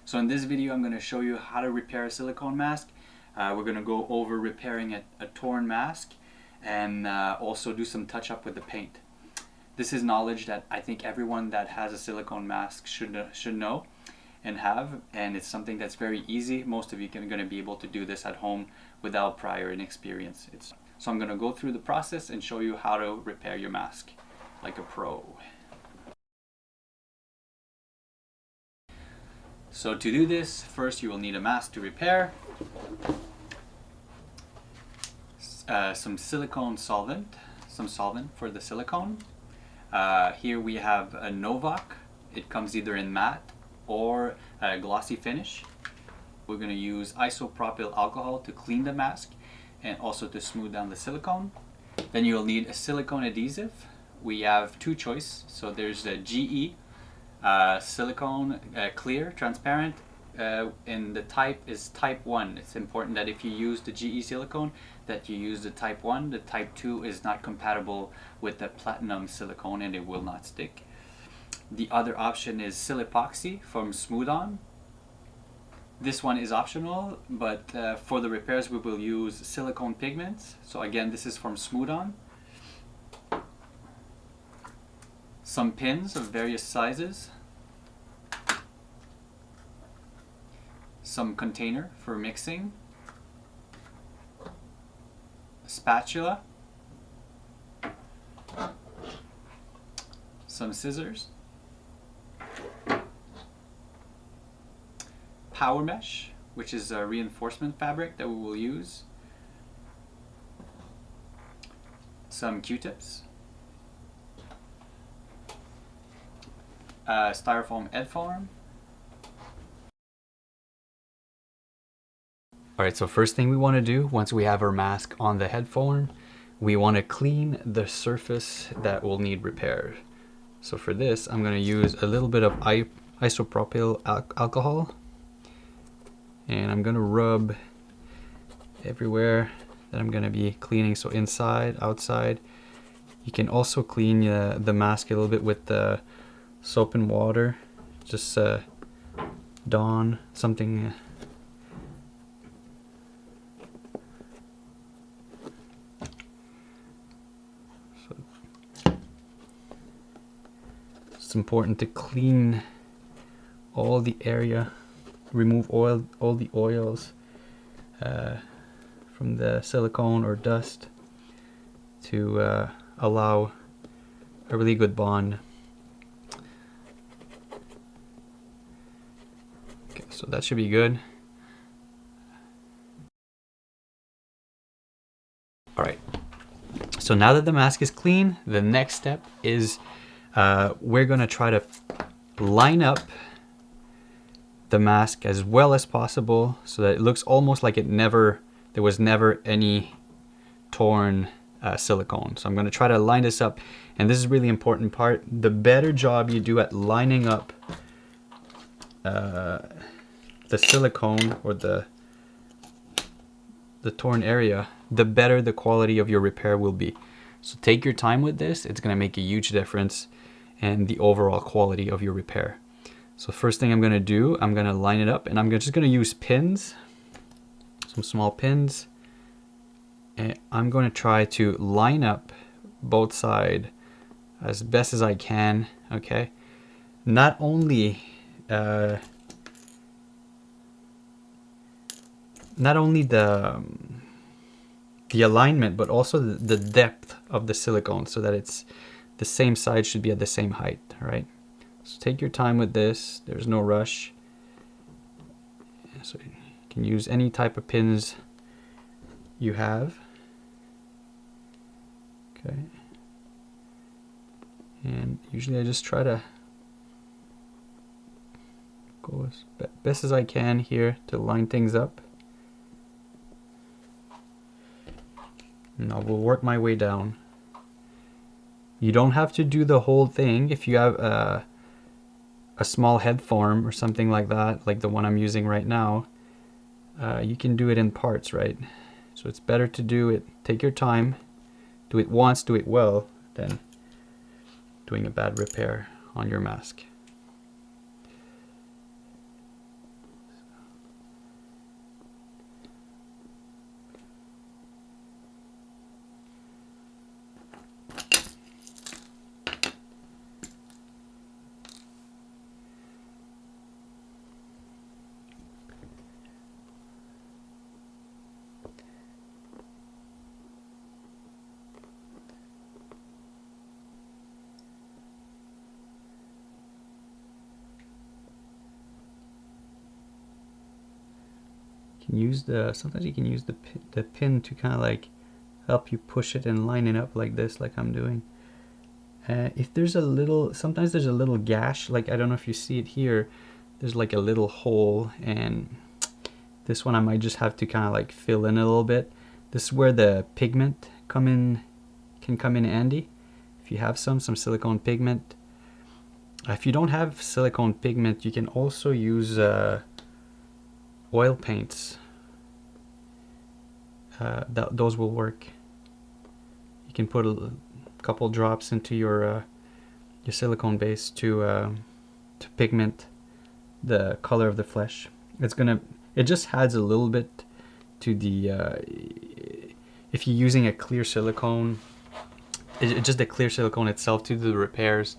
So in this video I'm going to show you how to repair a silicone mask. We're going to go over repairing a torn mask and also do some touch up with the paint. This is knowledge that I think everyone that has a silicone mask should know and have, and it's something that's very easy. Most of you are going to be able to do this at home without prior inexperience. So I'm going to go through the process and show you how to repair your mask like a pro. So to do this, first you will need a mask to repair, some silicone solvent, some solvent for the silicone. Here we have a Novak. It comes either in matte or a glossy finish. We're going to use isopropyl alcohol to clean the mask and also to smooth down the silicone. Then you'll need a silicone adhesive. We have two choices. So there's the GE silicone clear, transparent, and the type is type 1. It's important that if you use the GE silicone that you use the type 1. The type 2 is not compatible with the platinum silicone and it will not stick. The other option is Silipoxy from Smooth On. This one is optional, but for the repairs we will use silicone pigments. So again, this is from Smooth On. Some pins of various sizes. Some container for mixing. Spatula. Some scissors. Power mesh, which is a reinforcement fabric that we will use. Some Q-tips. Styrofoam head form. Alright, so first thing we want to do once we have our mask on the head form, we want to clean the surface that will need repair. So for this, I'm going to use a little bit of isopropyl alcohol, and I'm going to rub everywhere that I'm going to be cleaning, so inside, outside. You can also clean the mask a little bit with the soap and water, just Dawn, something. It's important to clean all the area, remove all the oils from the silicone or dust to allow a really good bond. Okay, so that should be good. All right, so now that the mask is clean, the next step is we're gonna try to line up the mask as well as possible so that it looks almost like there was never any torn silicone. So I'm gonna try to line this up, and this is a really important part. The better job you do at lining up the silicone or the torn area, the better the quality of your repair will be. So take your time with this. It's gonna make a huge difference in the overall quality of your repair. So first thing I'm gonna do, I'm gonna line it up, and I'm just gonna use pins, some small pins, and I'm gonna try to line up both sides as best as I can, okay? Not only the alignment, but also the depth of the silicone, so that it's the same side should be at the same height, right? So take your time with this. There's no rush. So you can use any type of pins you have. Okay. And usually I just try to go as best as I can here to line things up. And I will work my way down. You don't have to do the whole thing. If you have a small head form or something like that, like the one I'm using right now, you can do it in parts, right? So it's better to do it, take your time, do it once, do it well, than doing a bad repair on your mask. can use sometimes you can use the pin to kind of like help you push it and line it up like this, like I'm doing. If there's a little, sometimes there's a little gash, like I don't know if you see it here, there's like a little hole, and this one I might just have to kind of like fill in a little bit. This is where the pigment can come in handy. If you have some silicone pigment. If you don't have silicone pigment, you can also use oil paints. Those will work. You can put a couple drops into your silicone base to pigment the color of the flesh. It just adds a little bit to the if you're using a clear silicone, just the clear silicone itself to do the repairs,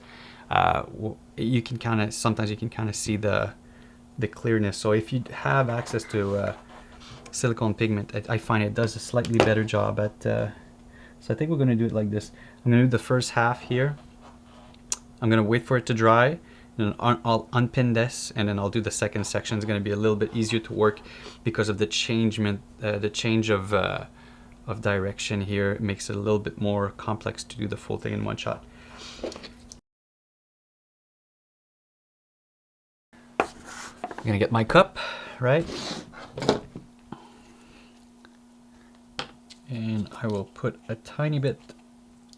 you can sometimes you can kind of see the clearness. So if you have access to silicone pigment, I find it does a slightly better job at so I think we're going to do it like this. I'm going to do the first half here. I'm going to wait for it to dry, and I'll unpin this, and then I'll do the second section. It's going to be a little bit easier to work because of the change of direction here. It makes it a little bit more complex to do the full thing in one shot. I'm going to get my cup, right? And I will put a tiny bit,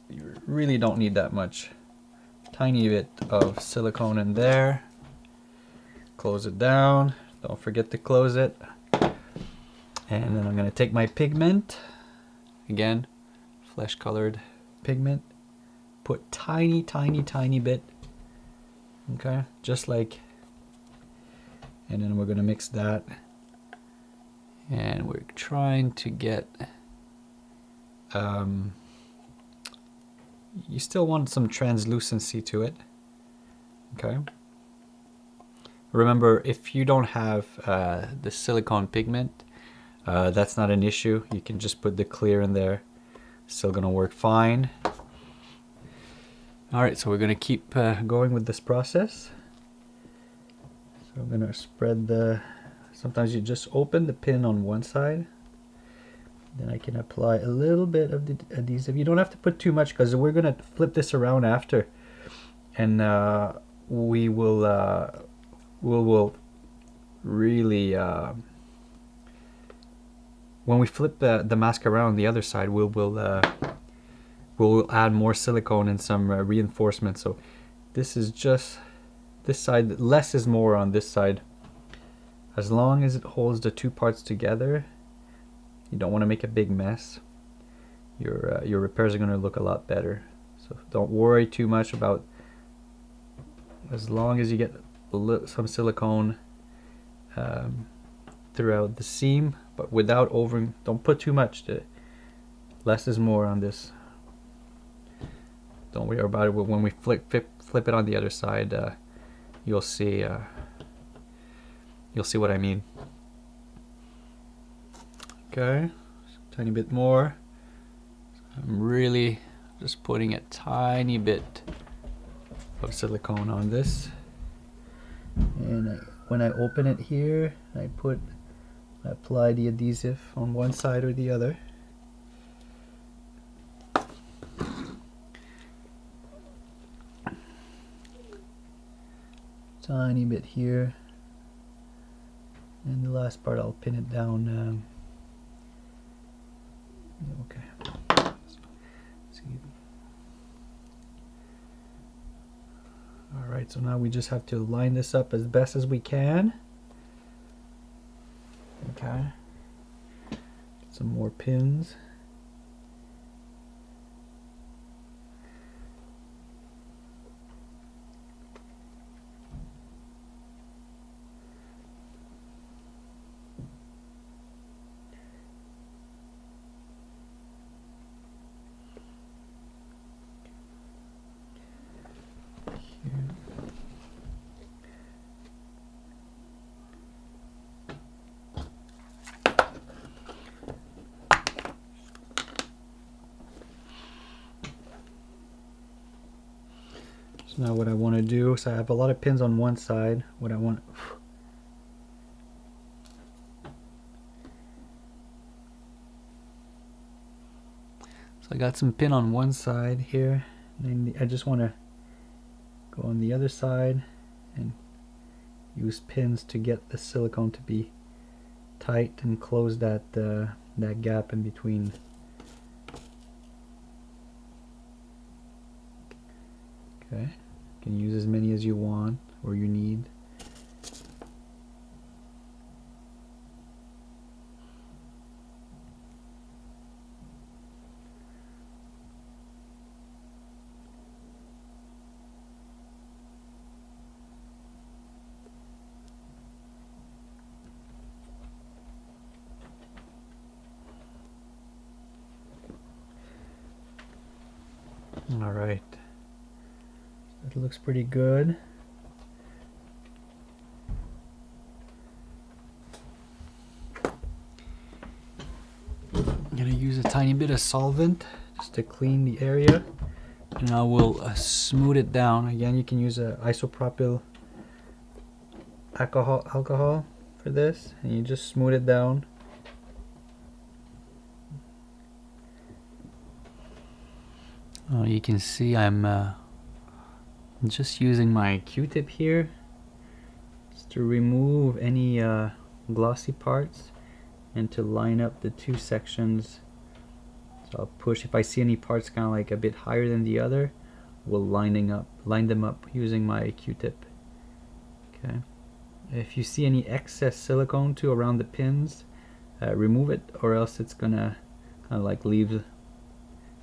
you really don't need that much, tiny bit of silicone in there. Close it down, don't forget to close it. And then I'm going to take my pigment, again, flesh colored pigment, put tiny bit, okay, just like, and then we're going to mix that. And we're trying to get, you still want some translucency to it, okay? Remember, if you don't have the silicone pigment, that's not an issue. You can just put the clear in there. Still gonna work fine. All right, so we're gonna keep going with this process. So I'm gonna spread sometimes you just open the pin on one side. Then I can apply a little bit of the adhesive. You don't have to put too much because we're gonna flip this around after, and we will really when we flip the mask around the other side, we'll add more silicone and some reinforcement. So this is just this side. Less is more on this side. As long as it holds the two parts together. You don't want to make a big mess. Your repairs are going to look a lot better. So don't worry too much about, as long as you get some silicone throughout the seam, but without don't put too much. Less is more on this. Don't worry about it. When we flip it on the other side, you'll see what I mean. Okay, tiny bit more. I'm really just putting a tiny bit of silicone on this, and when I open it here, I apply the adhesive on one side or the other. Tiny bit here, and the last part I'll pin it down. Okay. All right, so now we just have to line this up as best as we can. Okay. Get some more pins. So now what I want to do, so I have a lot of pins on one side. What I want, I got some pin on one side here, and I just want to go on the other side and use pins to get the silicone to be tight and close that that gap in between. Okay, you can use as many as you want or you need. All right, that looks pretty good. I'm gonna use a tiny bit of solvent just to clean the area, and I will smooth it down. Again, you can use a isopropyl alcohol for this, and you just smooth it down. You can see I'm just using my Q-tip here just to remove any glossy parts and to line up the two sections. So I'll push, if I see any parts kind of like a bit higher than the other, we'll line them up using my Q-tip. Okay. If you see any excess silicone too around the pins, remove it, or else it's gonna kind of like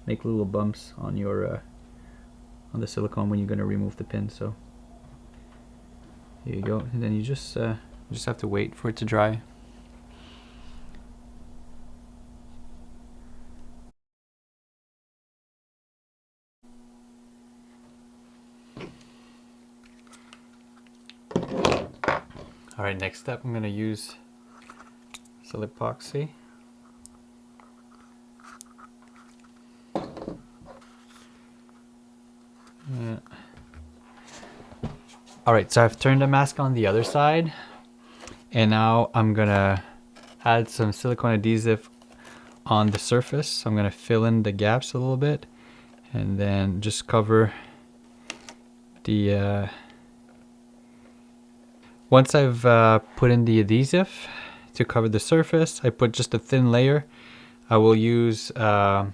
make little bumps on your on the silicone when you're gonna remove the pin. So here you go, and then you just have to wait for it to dry. All right, next step, I'm gonna use some epoxy. Yeah. All right, so I've turned the mask on the other side, and now I'm gonna add some silicone adhesive on the surface. I'm gonna fill in the gaps a little bit, and then just cover the once I've put in the adhesive to cover the surface, I put just a thin layer. I will use the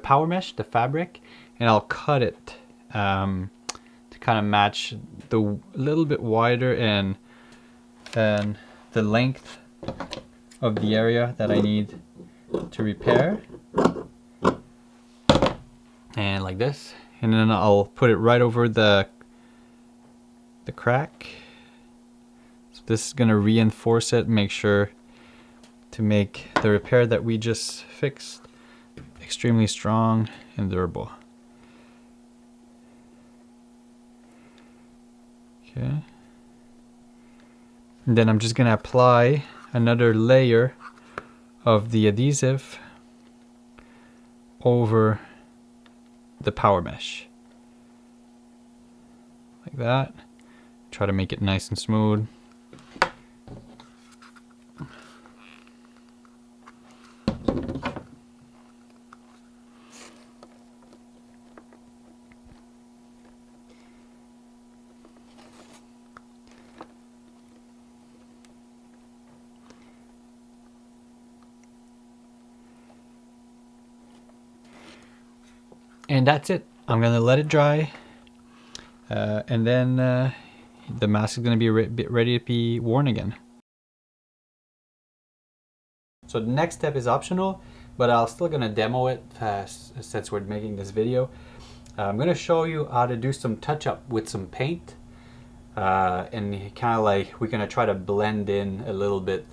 power mesh, the fabric, and I'll cut it to kind of match the little bit wider and the length of the area that I need to repair. And like this, and then I'll put it right over the crack. So this is going to reinforce it, make sure to make the repair that we just fixed extremely strong and durable. Okay. And then I'm just going to apply another layer of the adhesive over the power mesh. Like that. Try to make it nice and smooth. And that's it. I'm gonna let it dry, and then the mask is gonna be ready to be worn again. So the next step is optional, but I'm still gonna demo it since we're making this video. I'm gonna show you how to do some touch-up with some paint, and kind of like we're gonna try to blend in a little bit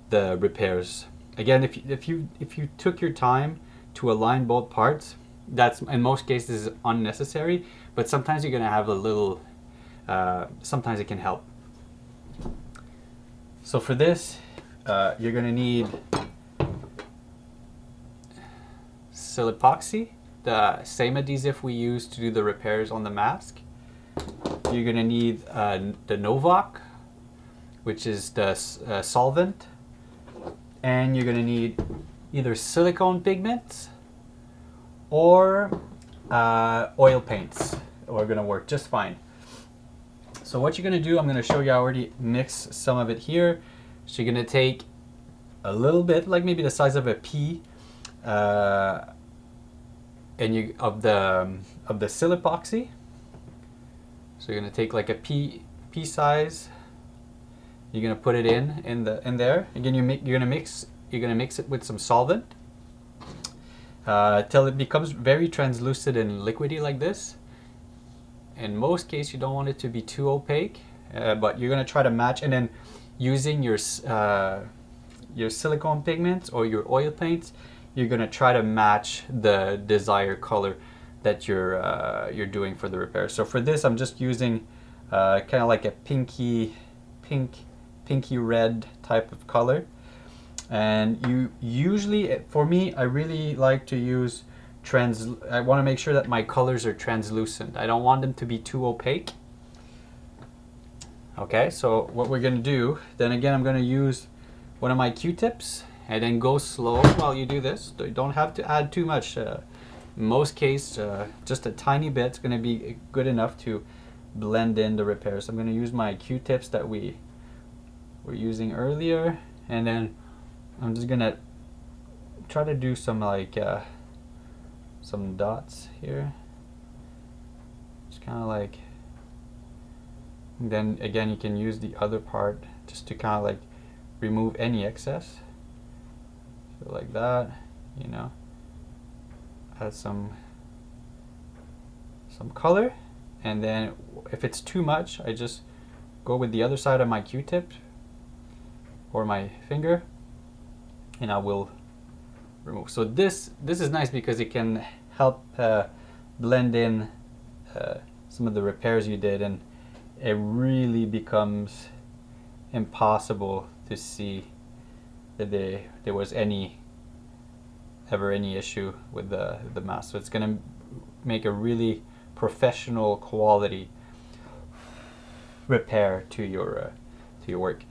the repairs. Again, if you took your time to align both parts, that's in most cases unnecessary, but sometimes you're gonna have a little, sometimes it can help. So for this, you're gonna need silicone, the same adhesive we use to do the repairs on the mask. You're gonna need the Novak, which is the solvent, and you're gonna need either silicone pigments or oil paints are gonna work just fine. So what you're gonna do, I'm gonna show you. I already mixed some of it here. So you're gonna take a little bit, like maybe the size of a pea, and of the Silipoxy. So you're gonna take like a pea size. You're gonna put it in there. Again, you're gonna mix it with some solvent till it becomes very translucent and liquidy like this. In most cases, you don't want it to be too opaque, but you're gonna try to match, and then using your silicone pigments or your oil paints, you're gonna try to match the desired color that you're doing for the repair. So for this, I'm just using kind of like a pinky red type of color. And you usually, for me, I really like to use I want to make sure that my colors are translucent. I don't want them to be too opaque. Okay, so what we're gonna do, then again, I'm gonna use one of my Q-tips and then go slow while you do this. You don't have to add too much. In most cases, just a tiny bit is gonna be good enough to blend in the repair. So I'm gonna use my Q-tips that we were using earlier, and then I'm just gonna try to do some like some dots here, just kind of like, and then again you can use the other part just to kind of like remove any excess. So like that, you know, add some color, and then if it's too much, I just go with the other side of my Q-tip or my finger, and I will remove. So this is nice because it can help blend in some of the repairs you did, and it really becomes impossible to see that there was ever any issue with the mask. So it's gonna make a really professional quality repair to your work.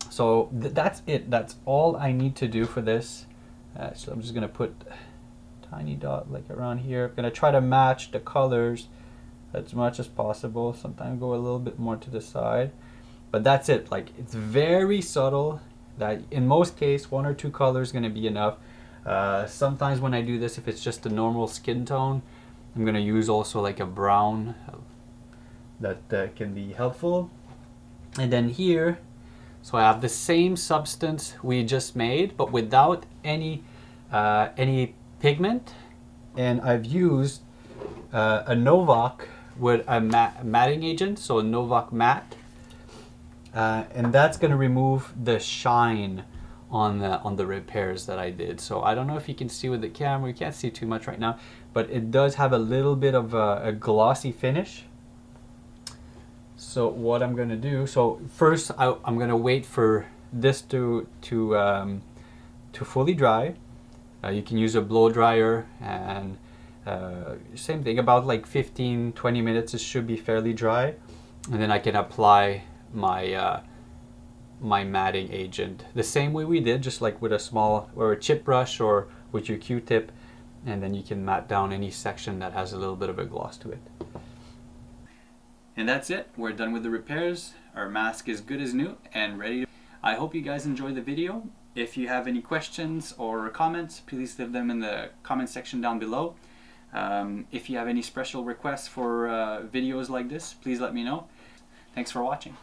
So that's it. That's all I need to do for this. So I'm just gonna put a tiny dot like around here. I'm gonna try to match the colors as much as possible. Sometimes go a little bit more to the side, but that's it. Like, it's very subtle. That in most cases, one or two colors gonna be enough. Sometimes when I do this, if it's just a normal skin tone, I'm gonna use also like a brown. That can be helpful. And then here, so I have the same substance we just made, but without any pigment, and I've used a Novak with a matting agent, so a Novak matte, and that's going to remove the shine on the repairs that I did. So I don't know if you can see with the camera, you can't see too much right now, but it does have a little bit of a glossy finish. So what I'm going to do, so first I'm going to wait for this to fully dry. You can use a blow dryer, and same thing, about like 15-20 minutes it should be fairly dry, and then I can apply my my matting agent the same way we did, just like with a small or a chip brush or with your Q-tip, and then you can mat down any section that has a little bit of a gloss to it. And that's it. We're done with the repairs. Our mask is good as new and ready. I hope you guys enjoyed the video. If you have any questions or comments, please leave them in the comment section down below. If you have any special requests for videos like this, please let me know. Thanks for watching.